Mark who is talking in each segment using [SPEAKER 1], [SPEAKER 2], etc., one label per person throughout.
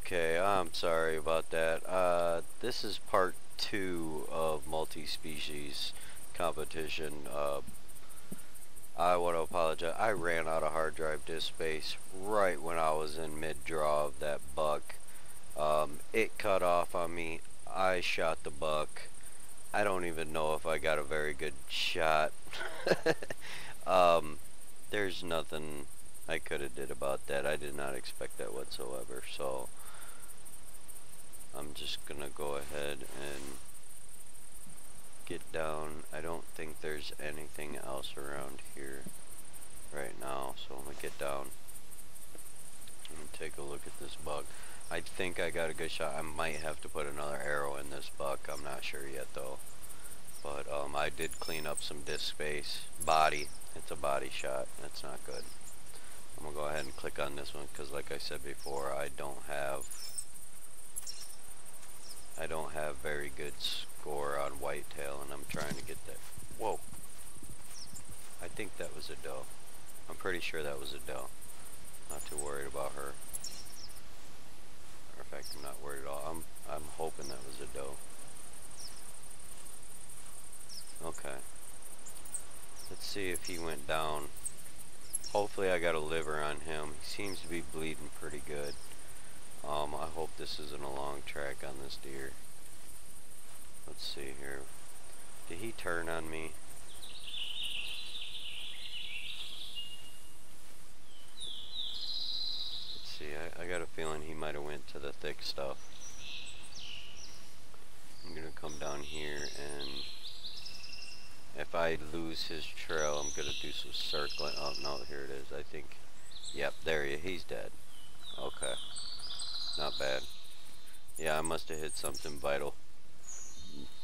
[SPEAKER 1] Okay, I'm sorry about that. This is part 2 of multi-species competition. I want to apologize. I ran out of hard drive disk space right when I was in mid-draw of that buck. It cut off on me. I shot the buck. I don't even know if I got a very good shot. There's nothing I could have did about that. I did not expect that whatsoever, so I'm just gonna go ahead and get down. I don't think there's anything else around here right now, so I'm gonna get down and take a look at this buck. I think I got a good shot. I might have to put another arrow in this buck. I'm not sure yet though. But I did clean up some disc space. Body. It's a body shot. That's not good. I'm gonna go ahead and click on this one because, like I said before, I don't have very good score on whitetail, and I'm trying to get that. Whoa! I think that was a doe. I'm pretty sure that was a doe. Not too worried about her. Matter of fact, I'm not worried at all. I'm hoping that was a doe. Okay. Let's see if he went down. Hopefully I got a liver on him. He seems to be bleeding pretty good. I hope this isn't a long track on this deer. Let's see here. Did he turn on me? Let's see. I got a feeling he might have went to the thick stuff. I'm gonna come down here, and if I lose his trail, I'm gonna do some circling. Oh no, here it is. I think. Yep, there he is. He's dead. Okay. Not bad. Yeah, I must have hit something vital.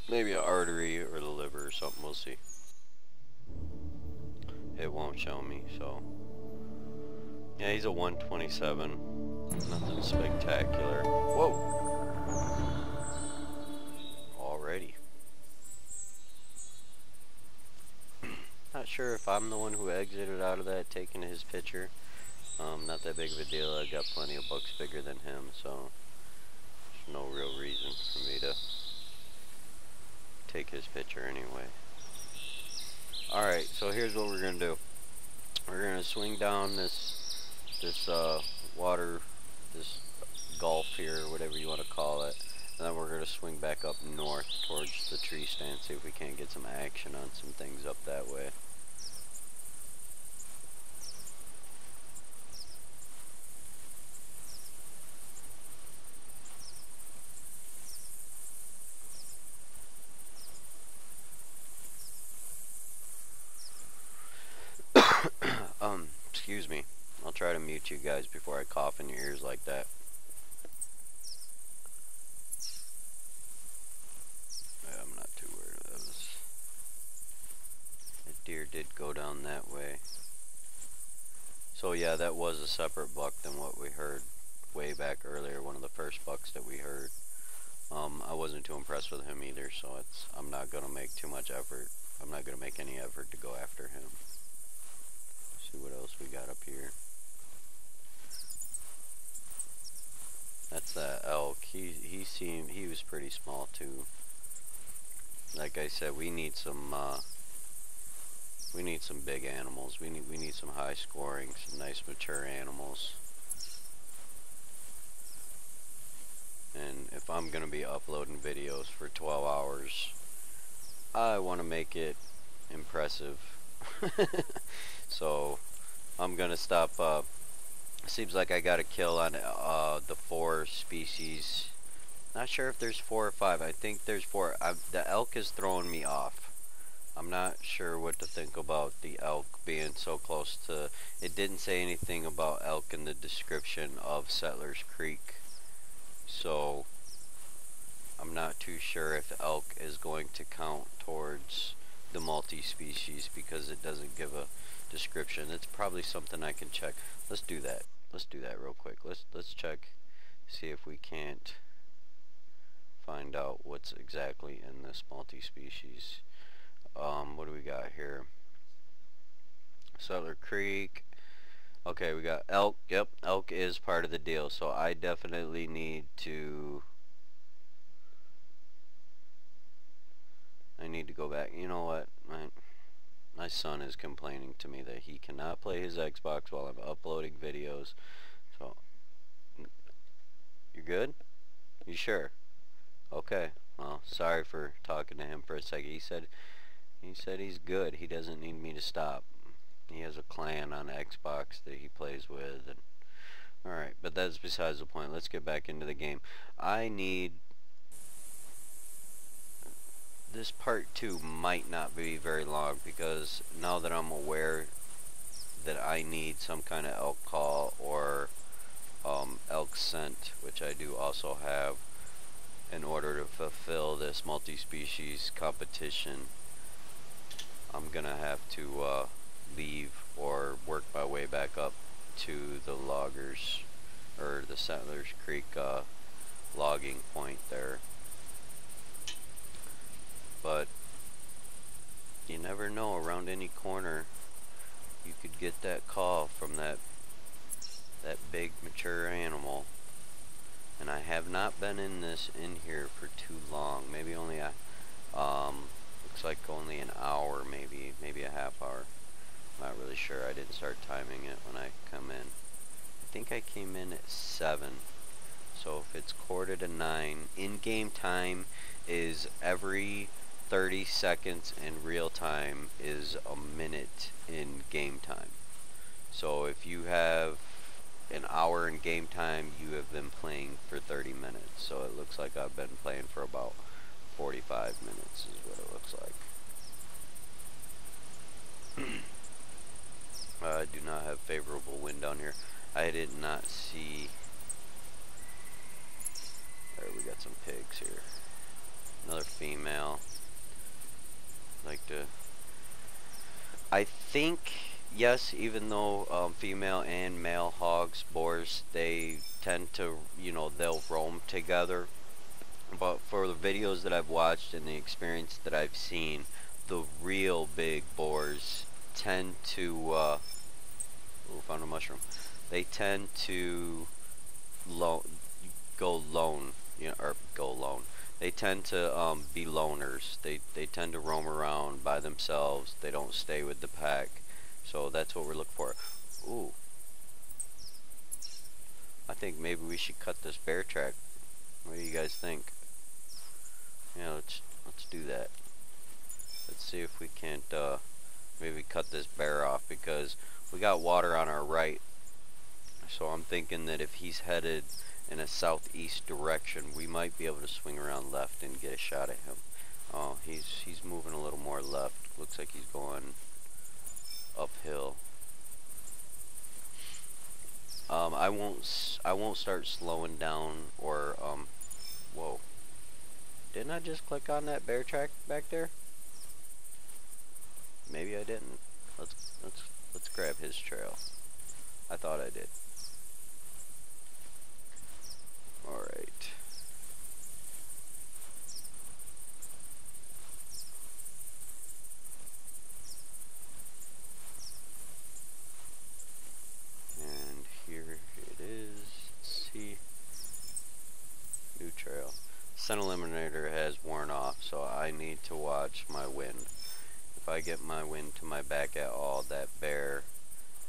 [SPEAKER 1] Maybe an artery or the liver or something, we'll see. It won't show me, so. Yeah, he's a 127. Nothing spectacular. Whoa! Already. Not sure if I'm the one who exited out of that, taking his picture. Not that big of a deal. I got plenty of bucks bigger than him, so there's no real reason for me to take his picture anyway. Alright, so here's what we're gonna do. We're gonna swing down this water, this gulf here, whatever you want to call it, and then we're gonna swing back up north towards the tree stand, see if we can't get some action on some things up that way. Excuse me. I'll try to mute you guys before I cough in your ears like that. Yeah, I'm not too worried. The deer did go down that way. So yeah, that was a separate buck than what we heard way back earlier. One of the first bucks that we heard. I wasn't too impressed with him either, so I'm not gonna make too much effort. I'm not gonna make any effort to go after him. See what else we got up here. That's that elk. He was pretty small too. Like I said, we need some big animals. We need some high scoring, some nice mature animals. And if I'm gonna be uploading videos for 12 hours, I want to make it impressive. So I'm gonna stop. Seems like I got a kill on the 4 species. Not sure if there's 4 or 5. I think there's 4. The elk is throwing me off. I'm not sure what to think about the elk being so close to. It didn't say anything about elk in the description of Settlers Creek, so I'm not too sure if elk is going to count towards the multi-species because it doesn't give a description. It's probably something I can check. Let's do that. Let's do that real quick. Let's check, see if we can't find out what's exactly in this multi-species. What do we got here? Settler Creek. Okay, we got elk. Yep, elk is part of the deal. So I definitely need to... I need to go back. You know what? My son is complaining to me that he cannot play his Xbox while I'm uploading videos. So, you're good? You sure? Okay. Well, sorry for talking to him for a second. He said he's good. He doesn't need me to stop. He has a clan on Xbox that he plays with. And alright, but that's besides the point. Let's get back into the game. I need... This part 2 might not be very long because now that I'm aware that I need some kind of elk call or elk scent, which I do also have, in order to fulfill this multi-species competition, I'm gonna have to leave or work my way back up to the loggers or the Settlers Creek logging point there. But you never know, around any corner you could get that call from that big mature animal. And I have not been in here for too long. Maybe only looks like only an hour, maybe a half hour. I'm not really sure. I didn't start timing it when I come in. I think I came in at 7. So if it's quarter to 9, in-game time is every 30 seconds, and real time is a minute in game time. So if you have an hour in game time, you have been playing for 30 minutes. So it looks like I've been playing for about 45 minutes is what it looks like. I do not have favorable wind down here. I did not see... Alright, we got some pigs here. Another female. Like to... I think, yes, even though female and male hogs, boars, they tend to, you know, they'll roam together. But for the videos that I've watched and the experience that I've seen, the real big boars tend to, found a mushroom. They tend to go lone, you know, or go lone. They tend to be loners. They tend to roam around by themselves. They don't stay with the pack. So that's what we're looking for. Ooh. I think maybe we should cut this bear track. What do you guys think? Yeah, let's do that. Let's see if we can't maybe cut this bear off, because we got water on our right. So I'm thinking that if he's headed in a southeast direction, we might be able to swing around left and get a shot at him. Oh, he's moving a little more left. Looks like he's going uphill. I won't start slowing down or whoa. Didn't I just click on that bear track back there? Maybe I didn't. Let's grab his trail. I thought I did. Alright. And here it is. Let's see. New trail. Scent eliminator has worn off, so I need to watch my wind. If I get my wind to my back at all, that bear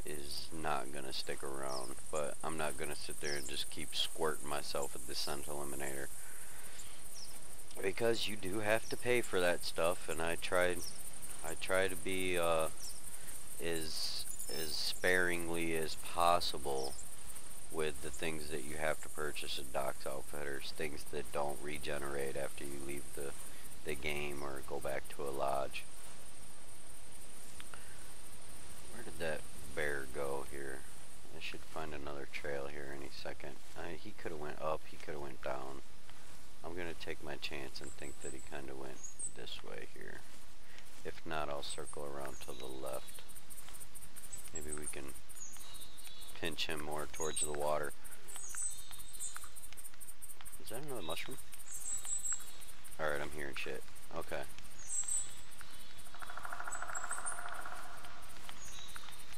[SPEAKER 1] is not gonna stick around. But I'm not gonna sit there and just keep squirting myself with the scent eliminator, because you do have to pay for that stuff. And I try to be as sparingly as possible with the things that you have to purchase at Doc's Outfitters, things that don't regenerate after you leave the game or go back to a lodge. Where did that bear go here? I should find another trail here any second. He could have went up, he could have went down. I'm gonna take my chance and think that he kind of went this way here. If not, I'll circle around to the left. Maybe we can pinch him more towards the water. Is that another mushroom? Alright, I'm hearing shit. Okay.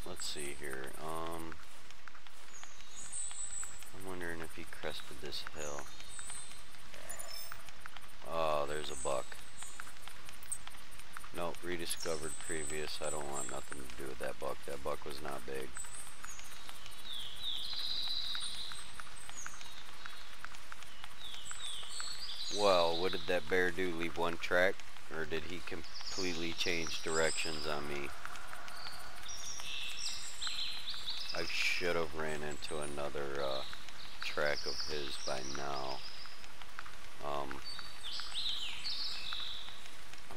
[SPEAKER 1] Let's see here. I'm wondering if he crested this hill. Oh, there's a buck. Nope, rediscovered previous. I don't want nothing to do with that buck. That buck was not big. Well, what did that bear do? Leave one track? Or did he completely change directions on me? I should have ran into another track of his by now. I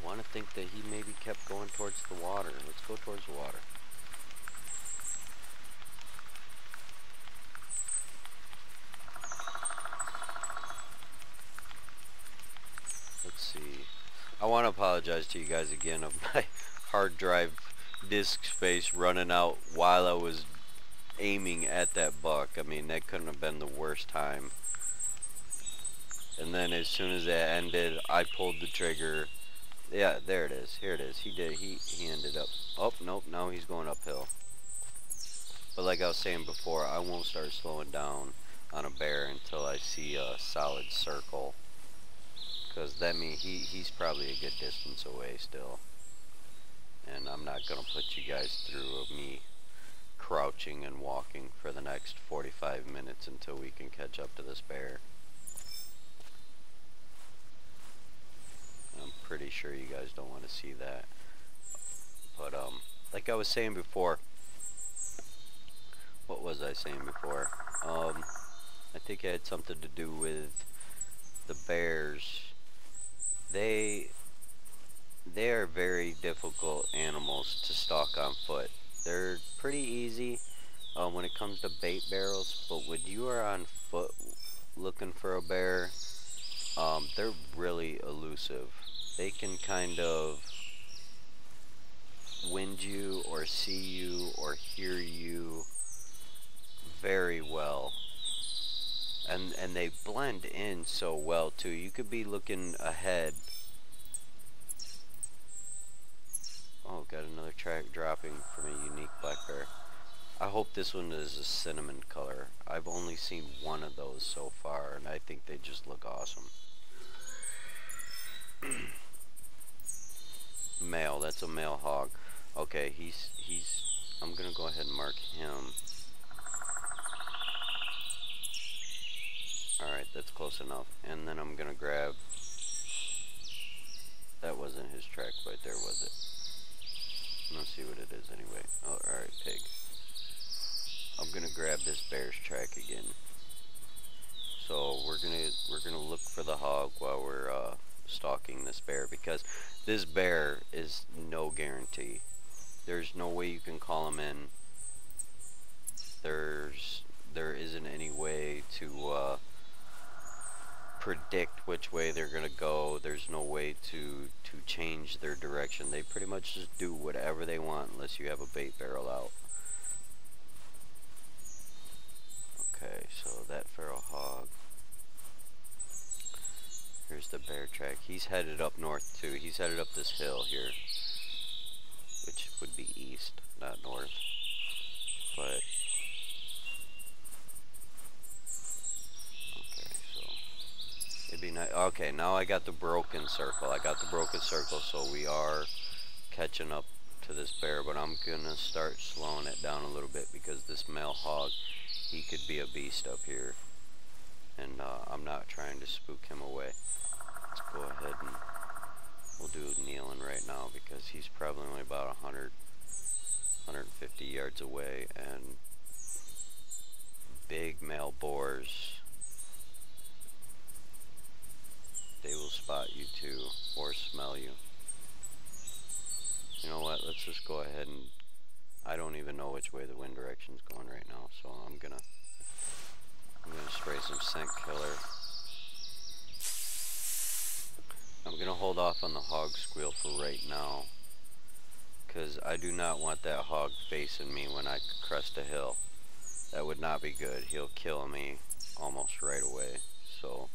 [SPEAKER 1] want to think that he maybe kept going towards the water. Let's go towards the water. Let's see. I want to apologize to you guys again of my hard drive disk space running out while I was aiming at that buck. I mean, that couldn't have been the worst time. And then as soon as that ended, I pulled the trigger. Yeah, there it is. Here it is. He did. He ended up. Oh, nope. Now he's going uphill. But like I was saying before, I won't start slowing down on a bear until I see a solid circle. Because that means he's probably a good distance away still. And I'm not going to put you guys through of me crouching and walking for the next 45 minutes until we can catch up to this bear. I'm pretty sure you guys don't want to see that. But like I was saying before, what was I saying before? I think it had something to do with the bears. They are very difficult animals to stalk on foot. They're pretty easy when it comes to bait barrels, but when you are on foot looking for a bear, they're really elusive. They can kind of wind you or see you or hear you very well. And they blend in so well too. You could be looking ahead. Oh, got another track dropping from a unique black bear. I hope this one is a cinnamon color. I've only seen one of those so far, and I think they just look awesome. Male, that's a male hog. Okay, I'm gonna go ahead and mark him. Alright, that's close enough. And then I'm gonna grab, that wasn't his track right there, was it? Let's see what it is anyway. Oh, alright, pig. I'm gonna grab this bear's track again. So we're gonna look for the hog while we're stalking this bear, because this bear is no guarantee. There's no way you can call him in. There isn't any way to predict which way they're gonna go. There's no way to change their direction. They pretty much just do whatever they want unless you have a bait barrel out. Okay, so that feral hog. Here's the bear track. He's headed up north too. He's headed up this hill here, which would be east, not north. But it'd be nice. Okay, now I got the broken circle. So we are catching up to this bear, but I'm gonna start slowing it down a little bit because this male hog, he could be a beast up here, and I'm not trying to spook him away. Let's go ahead and we'll do kneeling right now because he's probably only about 150 yards away, and big male boars, they will spot you too, or smell you. You know what, let's just go ahead and, I don't even know which way the wind direction's going right now, so I'm gonna spray some scent killer. I'm gonna hold off on the hog squeal for right now, because I do not want that hog facing me when I crest a hill. That would not be good. He'll kill me almost right away, so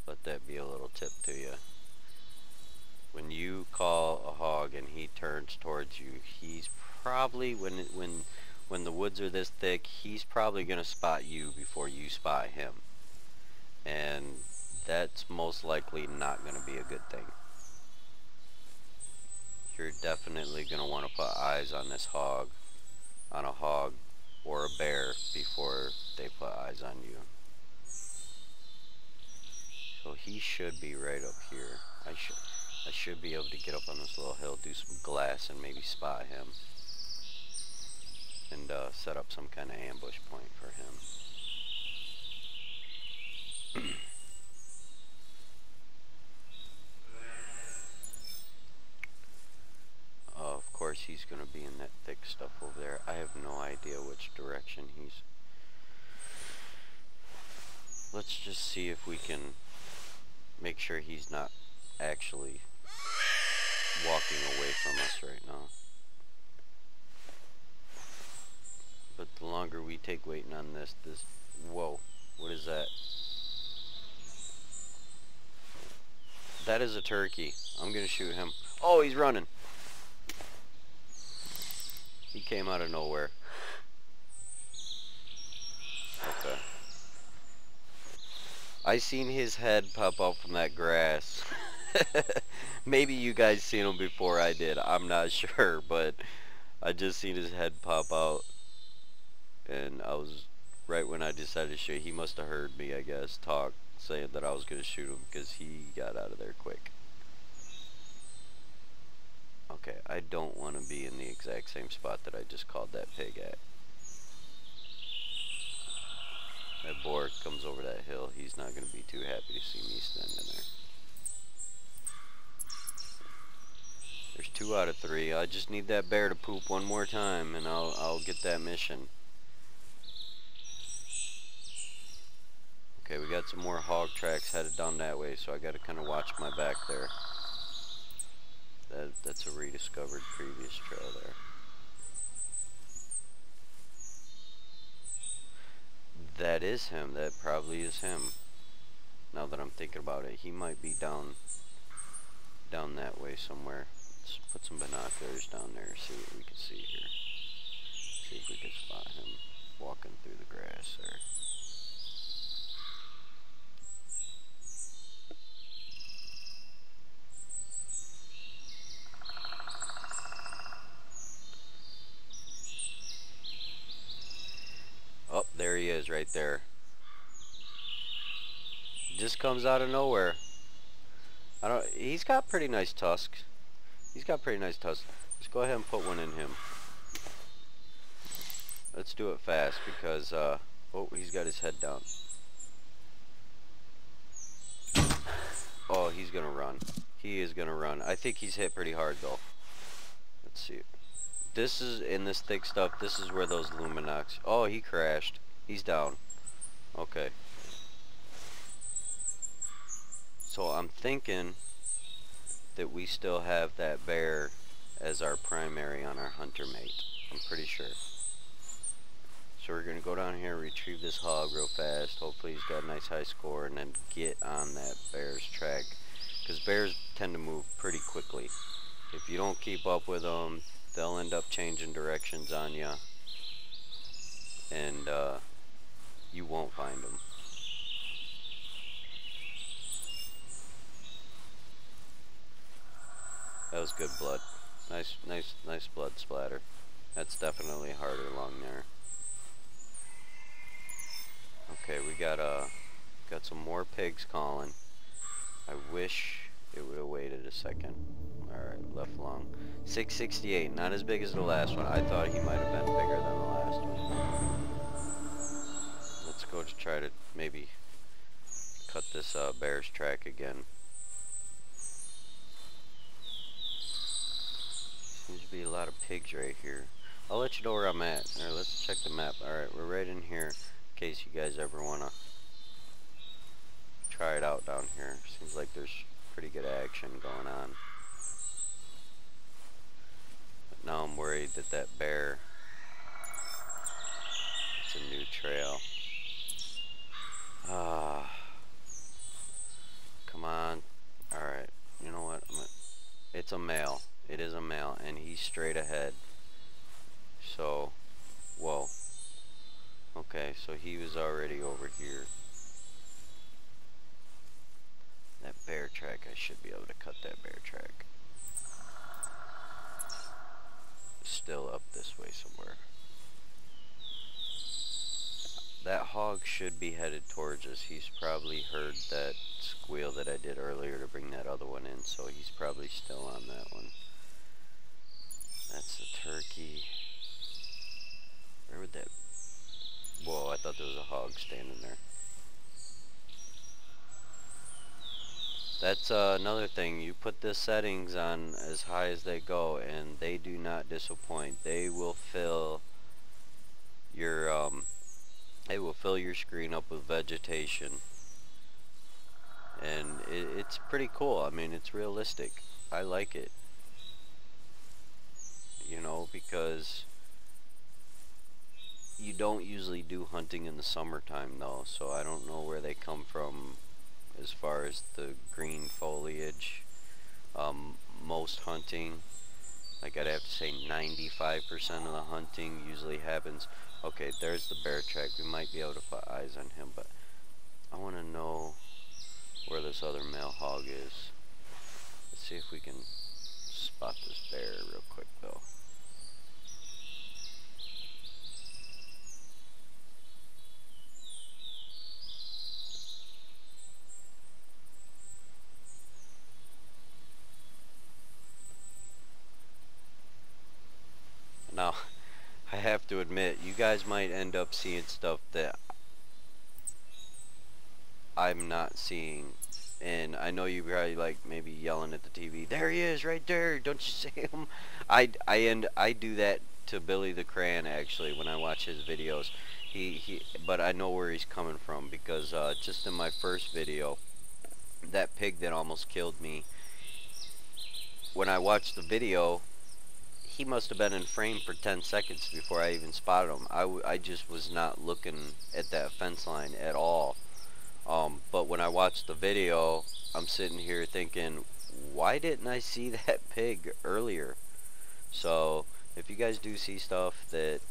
[SPEAKER 1] let that be a little tip to you. When you call a hog and he turns towards you, he's probably, when when the woods are this thick, he's probably going to spot you before you spot him. And that's most likely not going to be a good thing. You're definitely going to want to put eyes on this hog, on a hog or a bear before they put eyes on you. So he should be right up here. I should be able to get up on this little hill, do some glass, and maybe spot him. And set up some kind of ambush point for him. Of course he's going to be in that thick stuff over there. I have no idea which direction he's... Let's just see if we can make sure he's not actually walking away from us right now. But the longer we take waiting on this... Whoa, what is that? That is a turkey. I'm going to shoot him. Oh, he's running. He came out of nowhere. Okay. I seen his head pop up from that grass. Maybe you guys seen him before I did. I'm not sure, but I just seen his head pop out. And I was, right when I decided to shoot, he must have heard me, I guess, talk, saying that I was going to shoot him because he got out of there quick. Okay, I don't want to be in the exact same spot that I just called that pig at. That boar comes over that hill, he's not going to be too happy to see me standing there. There's 2 out of 3. I just need that bear to poop one more time and I'll get that mission. Okay, we got some more hog tracks headed down that way, so I got to kind of watch my back there. That's a rediscovered previous trail there. That is him. That probably is him. Now that I'm thinking about it, he might be down that way somewhere. Let's put some binoculars down there, see what we can see here. See if we can spot him walking through the grass there. Oh, there he is right there. Just comes out of nowhere. He's got pretty nice tusks. He's got pretty nice tusks. Let's go ahead and put one in him. Let's do it fast because oh, he's got his head down. Oh, he's gonna run. He is gonna run. I think he's hit pretty hard though. Let's see. This is, in this thick stuff, this is where those luminox... Oh, he crashed. He's down. Okay. So I'm thinking that we still have that bear as our primary on our hunter mate. I'm pretty sure. So we're going to go down here, retrieve this hog real fast. Hopefully he's got a nice high score, and then get on that bear's track. Because bears tend to move pretty quickly. If you don't keep up with them, they'll end up changing directions on you, and you won't find them. That was good blood. Nice blood splatter. That's definitely harder along there. Okay, we got some more pigs calling. I wish it would have waited a second. Alright, left lung. 668, not as big as the last one. I thought he might have been bigger than the last one. Let's go to try to maybe cut this bear's track again. Seems to be a lot of pigs right here. I'll let you know where I'm at. Alright, let's check the map. Alright, we're right in here in case you guys ever want to try it out down here. Seems like there's pretty good action going on. But now I'm worried that that bear, it's a new trail. Come on. Alright, you know what? It's a male. It is a male, and he's straight ahead. So, so he was already over here. That bear track, I should be able to cut that bear track. Still up this way somewhere. That hog should be headed towards us. He's probably heard that squeal that I did earlier to bring that other one in, so he's probably still on that one. That's the turkey. Where would that... Whoa, I thought there was a hog standing there. That's another thing. You put the settings on as high as they go, and they do not disappoint. They will fill your screen up with vegetation, and it's pretty cool. I mean, it's realistic. I like it. You know, because you don't usually do hunting in the summertime though, so I don't know where they come from as far as the green foliage. Most hunting, like I'd have to say 95% of the hunting usually happens. Okay, there's the bear track. We might be able to put eyes on him, but I want to know where this other male hog is. Let's see if we can spot this bear real quick though. Now, I have to admit, you guys might end up seeing stuff that I'm not seeing, and I know you probably like maybe yelling at the TV, there he is right there, don't you see him? I do that to Billy the Crayon actually when I watch his videos. But I know where he's coming from, because just in my first video, that pig that almost killed me, when I watched the video, he must have been in frame for 10 seconds before I even spotted him. I just was not looking at that fence line at all. But when I watched the video, I'm sitting here thinking, why didn't I see that pig earlier? So, if you guys do see stuff that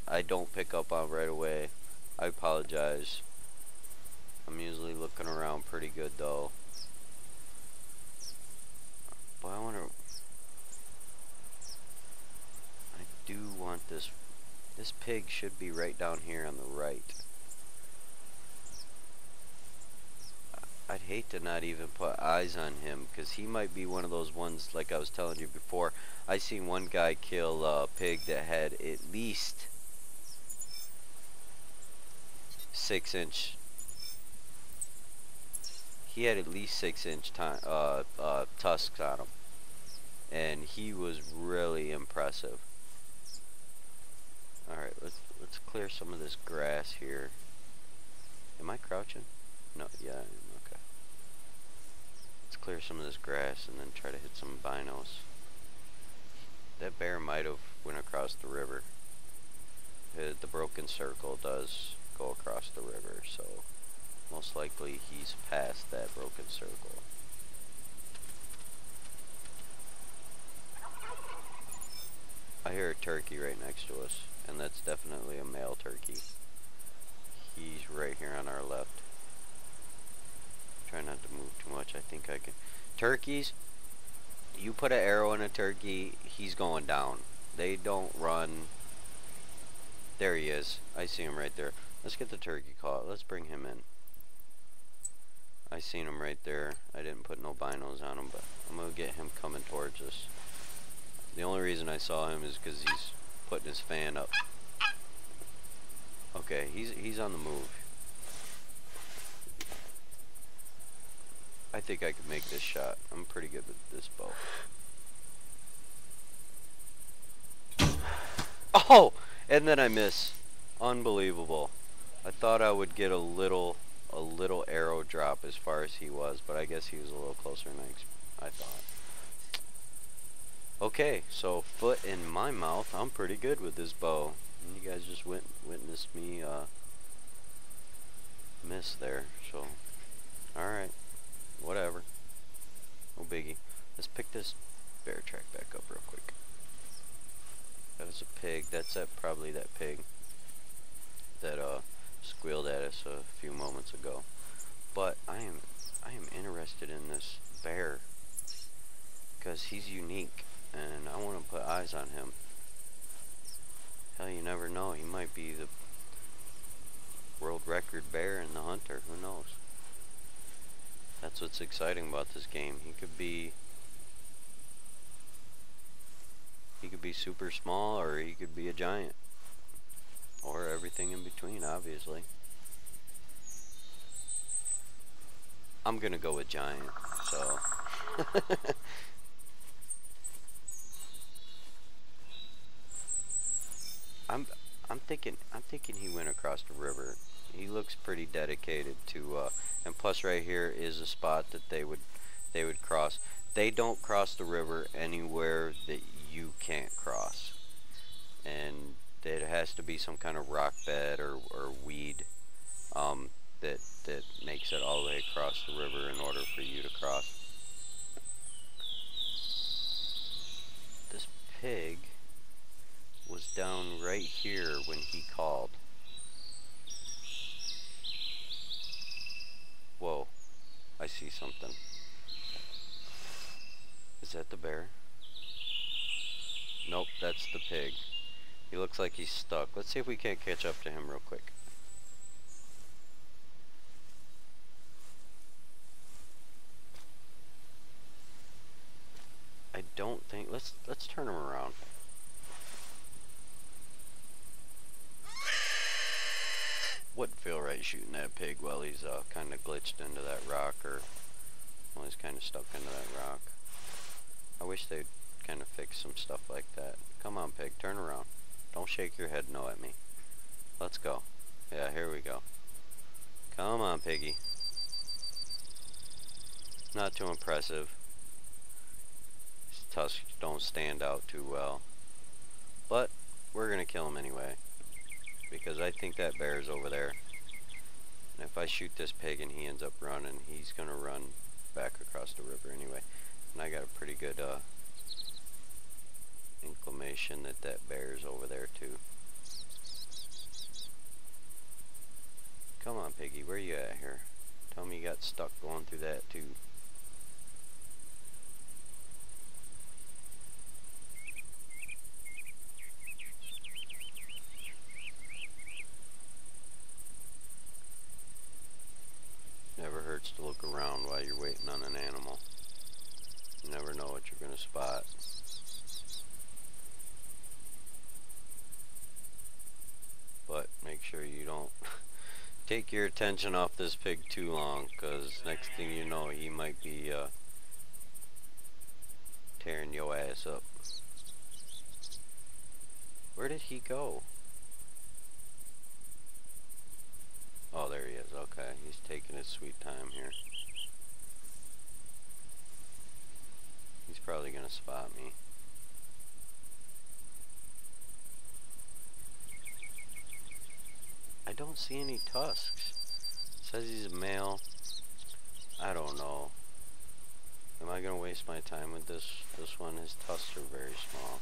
[SPEAKER 1] I don't pick up on right away, I apologize. I'm usually looking around pretty good though. But I do want this pig should be right down here on the right. I'd hate to not even put eyes on him, because he might be one of those ones, like I was telling you before. I seen one guy kill a pig that had at least 6-inch. He had at least 6-inch tusks on him, and he was really impressive. Alright, let's clear some of this grass here. Am I crouching? No, yeah, okay. Let's clear some of this grass and then try to hit some binos. That bear might have went across the river. The broken circle does go across the river, so most likely he's past that broken circle. I hear a turkey right next to us, and that's definitely a male turkey. He's right here on our left. Try not to move too much. I think I can. Turkeys, you put an arrow in a turkey, he's going down. They don't run. There he is. I see him right there. Let's get the turkey caught. Let's bring him in. I seen him right there. I didn't put no binos on him, but I'm going to get him coming towards us. The only reason I saw him is because he's putting his fan up. Okay, he's on the move. I think I could make this shot. I'm pretty good with this bow. Oh! And then I miss. Unbelievable. I thought I would get a little arrow drop as far as he was, but I guess he was a little closer than I thought. Okay, so foot in my mouth. I'm pretty good with this bow. And you guys just witnessed me miss there. So, alright. Whatever. No biggie. Let's pick this bear track back up real quick. That was a pig. That's probably that pig that squealed at us a few moments ago. But I am interested in this bear because he's unique, and I want to put eyes on him. Hell, you never know. He might be the world record bear in the Hunter. Who knows? That's what's exciting about this game. He could be super small, or he could be a giant, or everything in between, obviously. I'm gonna go with giant, so. I'm thinking he went across the river. He looks pretty dedicated to, and plus right here is a spot that they would cross. They don't cross the river anywhere that you can't cross, and there has to be some kind of rock bed or weed that makes it all the way across the river in order for you to cross. This pig was down right here when he called. Whoa, I see something. Is that the bear? Nope, that's the pig. He looks like he's stuck. Let's see if we can't catch up to him real quick. I don't think, let's turn him around. Wouldn't feel right shooting that pig while he's kind of glitched into that rock, or while he's kind of stuck into that rock. I wish they'd kind of fix some stuff like that. Come on, pig, turn around. Don't shake your head no at me. Let's go. Yeah, here we go. Come on, piggy. Not too impressive. His tusks don't stand out too well. But we're gonna kill him anyway, because I think that bear's over there. And if I shoot this pig and he ends up running, he's gonna run back across the river anyway. And I got a pretty good inclination that that bear's over there too. Come on, piggy, where you at here? Tell me you got stuck going through that too. Never hurts to look around while you're waiting on an animal. You never know what you're gonna spot. But make sure you don't take your attention off this pig too long, because next thing you know, he might be tearing your ass up. Where did he go? Oh, there he is. Okay, he's taking his sweet time here. He's probably gonna spot me. I don't see any tusks. It says he's a male. I don't know. Am I gonna waste my time with this one? His tusks are very small.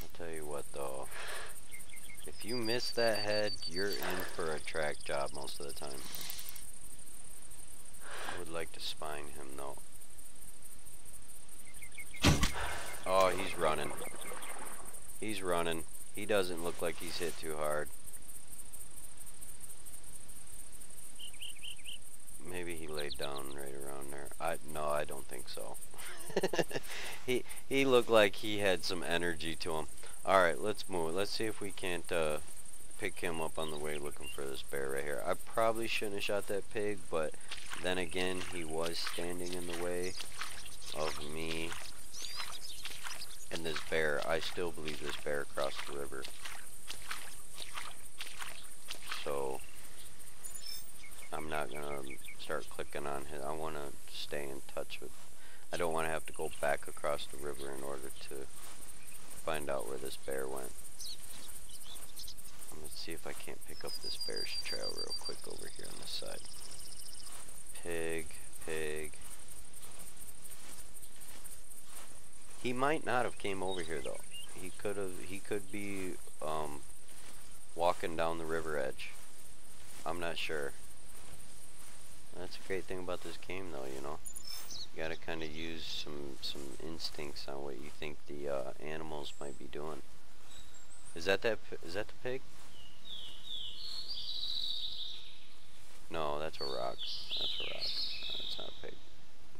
[SPEAKER 1] I'll tell you what though. If you miss that head, you're in for a track job most of the time. I would like to spine him though. Oh, he's running. He's running. He doesn't look like he's hit too hard. Maybe he laid down right around there. No, I don't think so. He looked like he had some energy to him. Alright, let's move. Let's see if we can't pick him up on the way looking for this bear right here. I probably shouldn't have shot that pig, but then again, he was standing in the way of me and this bear. I still believe this bear crossed the river. So I'm not gonna start clicking on him. I want to stay in touch with. I don't want to have to go back across the river in order to find out where this bear went. I'm gonna see if I can't pick up this bear's trail real quick over here on this side. Pig, pig. He might not have came over here though. He could be walking walking down the river edge. I'm not sure. That's a great thing about this game, though, you know. You gotta kind of use some instincts on what you think the animals might be doing. Is that the pig? No, that's a rock. That's a rock. No, it's not a pig.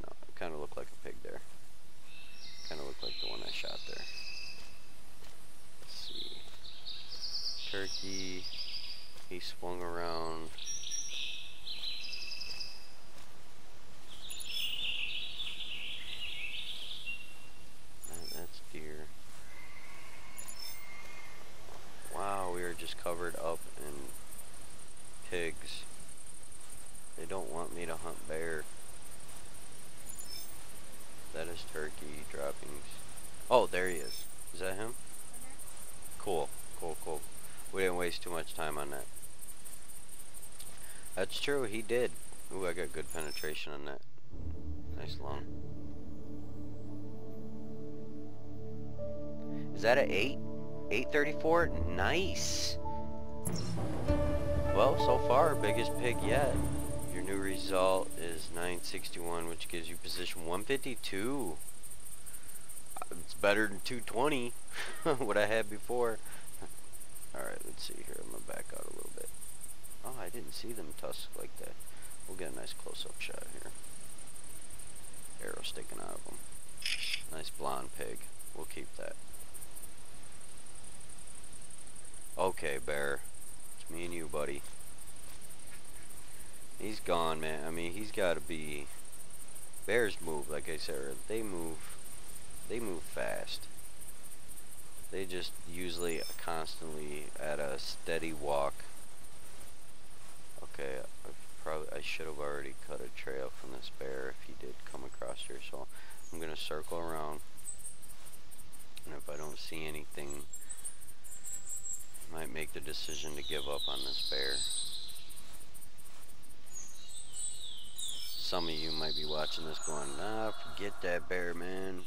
[SPEAKER 1] No, it kind of looked like a pig there. Kind of looked like the one I shot there. Let's see. Turkey. He swung around. That's deer. Wow, we are just covered up in pigs. They don't want me to hunt bear. That is turkey droppings. Oh, there he is. Is that him? Cool, cool, cool. We didn't waste too much time on that. That's true, he did. Ooh, I got good penetration on that. Nice long. Is that a 8? 834? Nice! Well, so far, biggest pig yet. Your new result is 961, which gives you position 152. It's better than 220, what I had before. Alright, let's see here. I'm going to back out a little bit. Oh, I didn't see them tusk like that. We'll get a nice close-up shot here. Arrow sticking out of them. Nice blonde pig. We'll keep that. Okay, bear. It's me and you, buddy. He's gone, man. I mean, he's got to be... Bears move, like I said, they move fast. They just usually constantly at a steady walk. Okay, I should have already cut a trail from this bear if he did come across here. So I'm gonna circle around, and if I don't see anything, I might make the decision to give up on this bear. Some of you might be watching this going, nah, forget that bear, man.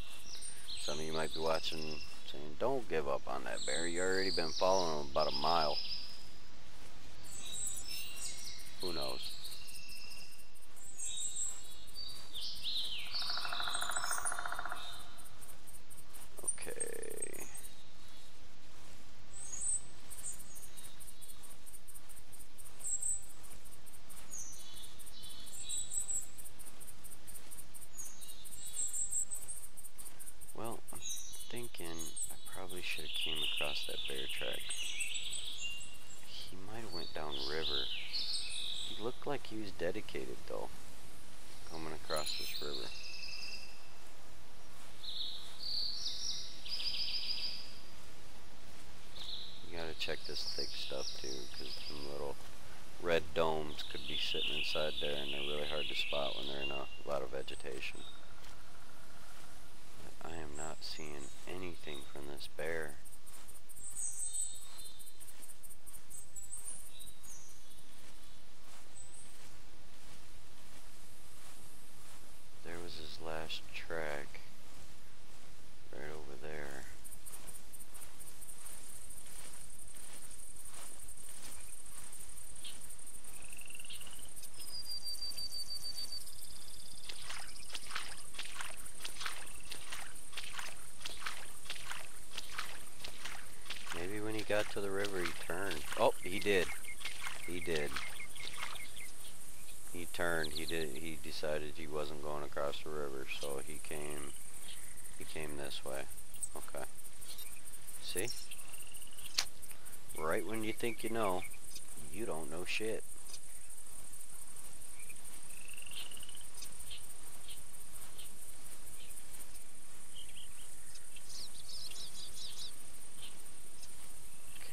[SPEAKER 1] Some of you might be watching saying, don't give up on that bear. You already been following him about a mile. Who knows? Okay. Well, I'm thinking I probably should have came across that bear track. He might have went down river. He looked like he was dedicated though, coming across this river. You gotta check this thick stuff too, because some little red domes could be sitting inside there, and they're really hard to spot when they're in a lot of vegetation. I am not seeing anything from this bear. There was his last track right over there. Maybe when he got to the river he turned. Oh, he did. He did. He turned. He decided he wasn't going across the river, so he came this way. Okay. See? Right when you think you know, you don't know shit.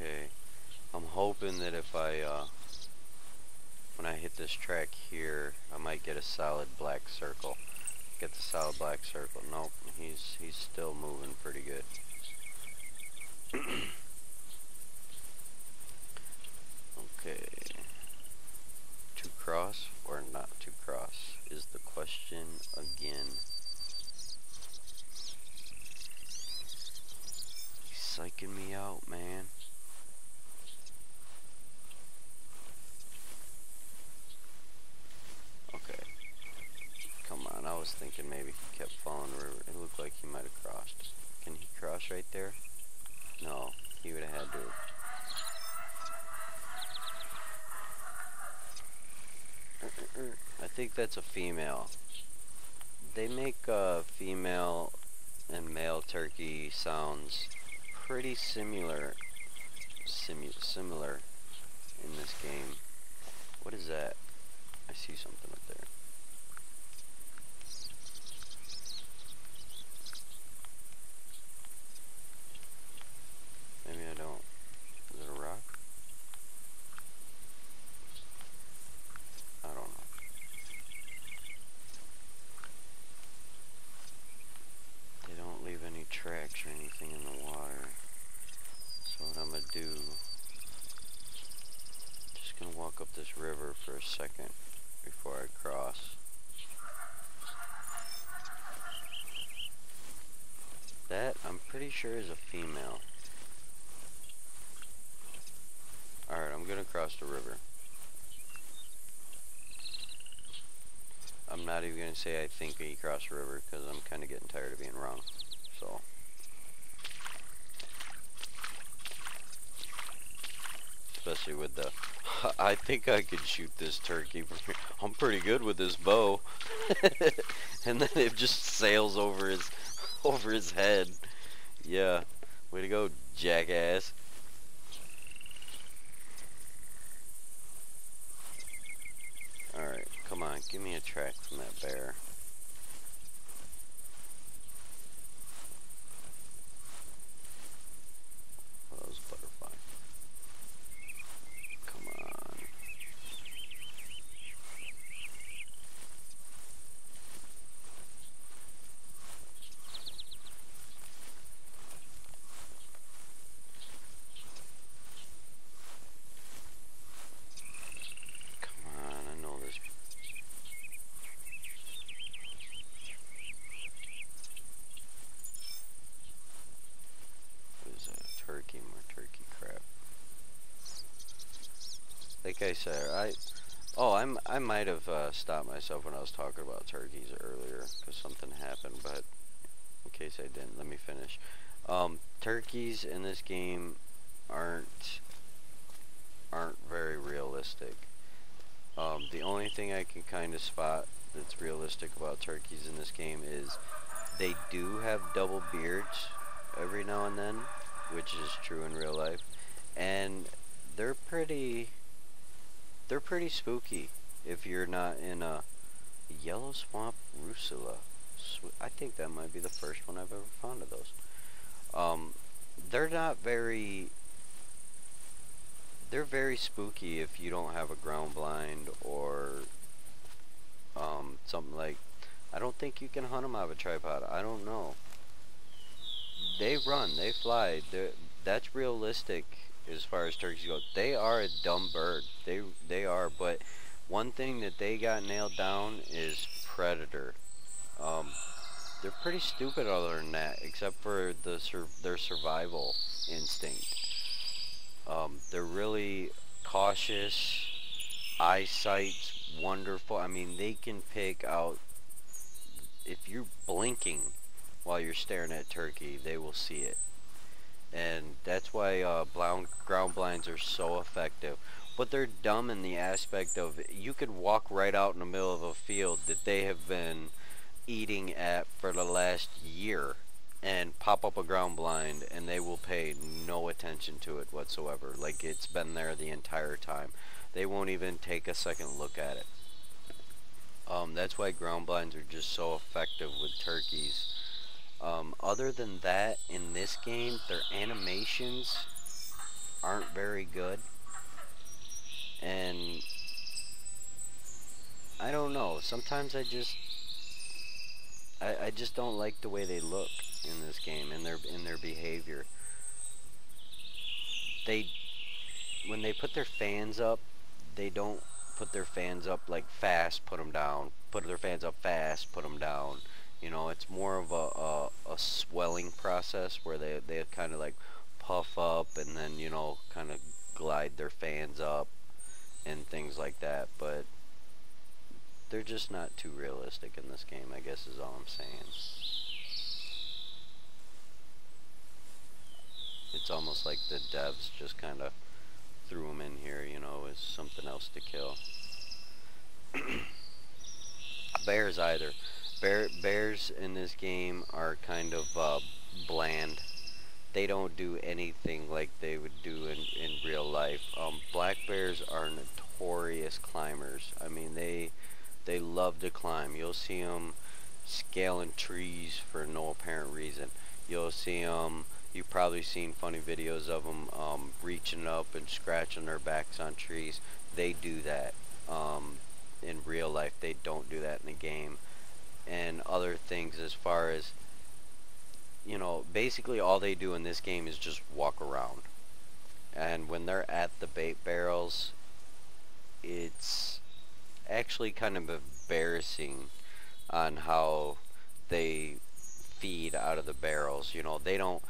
[SPEAKER 1] Okay. I'm hoping that if I when I hit this track here, I might get a solid black circle. Get the solid black circle. Nope, he's still moving pretty good. Okay. To cross or not to cross is the question again. He's psyching me out, man. house right there? No, he would have had to. I think that's a female. They make female and male turkey sounds pretty similar in this game. What is that? I see something up there. Maybe I don't. Is it a rock? I don't know. They don't leave any tracks or anything in the water. So what I'm gonna do, just gonna walk up this river for a second before I cross. That, I'm pretty sure, is a female. Alright, I'm gonna cross the river. I'm not even gonna say I think he crossed the river because I'm kind of getting tired of being wrong. So. Especially with the, I think I could shoot this turkey. I'm pretty good with this bow. And then it just sails over his head. Yeah, way to go, jackass. Alright, come on, give me a track from that bear. Oh, that was a butterfly. Come on. Like I said, I might have stopped myself when I was talking about turkeys earlier because something happened, but in case I didn't, let me finish. Turkeys in this game aren't very realistic. The only thing I can kind of spot that's realistic about turkeys in this game is they do have double beards every now and then, which is true in real life, and they're pretty spooky if you're not in a yellow swamp rusula. I think that might be the first one I've ever found of those. They're not very, they're very spooky if you don't have a ground blind or something like, I don't think you can hunt them out of a tripod. I don't know. They run, they fly. That's realistic as far as turkeys go. They are a dumb bird. They are, but one thing that they got nailed down is predator. They're pretty stupid other than that, except for their survival instinct. They're really cautious. Eyesight's wonderful. I mean, they can pick out, if you're blinking while you're staring at turkey, they will see it. And that's why ground blinds are so effective. But they're dumb in the aspect of, you could walk right out in the middle of a field that they have been eating at for the last year and pop up a ground blind and they will pay no attention to it whatsoever. Like it's been there the entire time. They won't even take a second look at it. That's why ground blinds are just so effective with turkeys. Other than that, in this game, their animations aren't very good. And I don't know, sometimes I just don't like the way they look in this game and in their behavior. When they put their fans up, they don't put their fans up like fast, put them down. Put their fans up fast, put them down. You know, it's more of a swelling process where they kind of like puff up and then, you know, kind of glide their fans up and things like that. But they're just not too realistic in this game, I guess is all I'm saying. It's almost like the devs just kind of threw them in here, you know, as something else to kill. Bears either. Bears in this game are kind of bland. They don't do anything like they would do in real life. Black bears are notorious climbers. I mean, they love to climb. You'll see them scaling trees for no apparent reason. You'll see them, you've probably seen funny videos of them reaching up and scratching their backs on trees. They do that in real life. They don't do that in the game. And other things as far as, you know, basically all they do in this game is just walk around. And when they're at the bait barrels, it's actually kind of embarrassing on how they feed out of the barrels. You know, they don't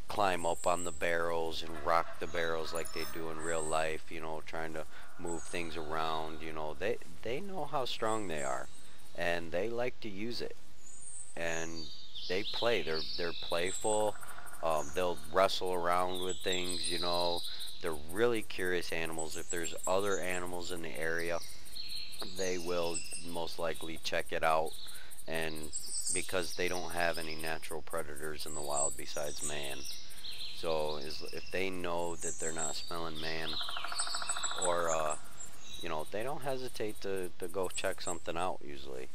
[SPEAKER 1] climb up on the barrels and rock the barrels like they do in real life, you know, trying to move things around. You know, they know how strong they are, and they like to use it. And they play. They're playful. They'll wrestle around with things, you know. They're really curious animals. If there's other animals in the area, they will most likely check it out. And because they don't have any natural predators in the wild besides man, so if they know that they're not smelling man, or you know, they don't hesitate to go check something out. Usually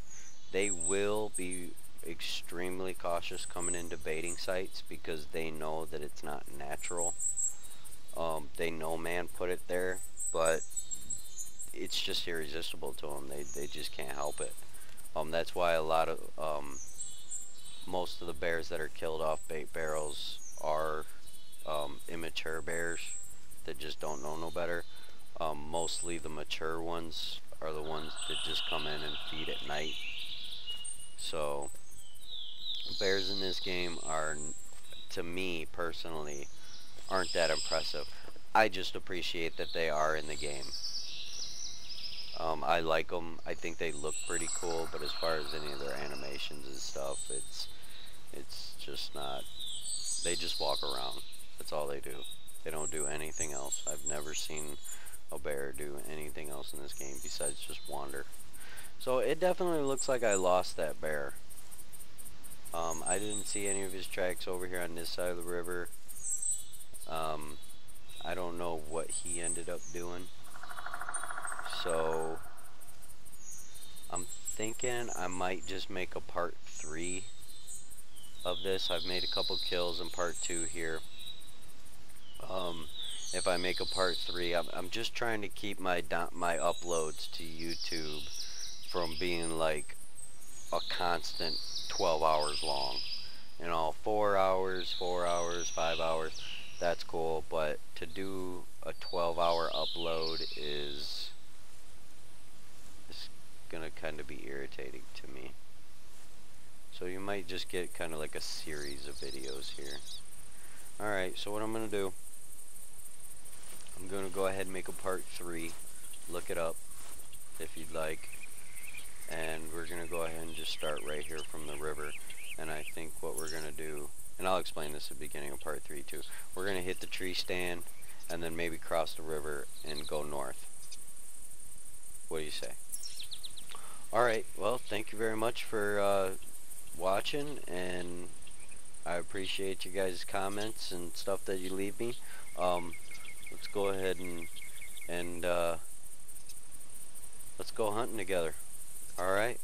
[SPEAKER 1] they will be extremely cautious coming into baiting sites because they know that it's not natural. They know man put it there, but it's just irresistible to them. They just can't help it. That's why a lot of most of the bears that are killed off bait barrels are immature bears that just don't know no better. Mostly the mature ones are the ones that just come in and feed at night. So bears in this game are, to me personally, aren't that impressive. I just appreciate that they are in the game. I like them. I think they look pretty cool, but as far as any of their animations and stuff, it's just not. They just walk around. That's all they do. They don't do anything else. I've never seen a bear do anything else in this game besides just wander. So it definitely looks like I lost that bear. I didn't see any of his tracks over here on this side of the river. I don't know what he ended up doing. So I'm thinking I might just make a part 3 of this. I've made a couple kills in part 2 here. If I make a part 3, I'm just trying to keep my uploads to YouTube from being like a constant 12 hours long. You know, 4 hours, 4 hours, 5 hours, that's cool, but to do a 12-hour upload is gonna kind of be irritating to me. So you might just get kind of like a series of videos here. Alright, so what I'm gonna do, I'm gonna go ahead and make a part 3. Look it up if you'd like. And we're gonna go ahead and just start right here from the river. And I think what we're gonna do, and I'll explain this at the beginning of part 3 too, we're gonna hit the tree stand and then maybe cross the river and go north. What do you say? Alright, well, thank you very much for watching, and I appreciate you guys' comments and stuff that you leave me. Let's go ahead and let's go hunting together. Alright?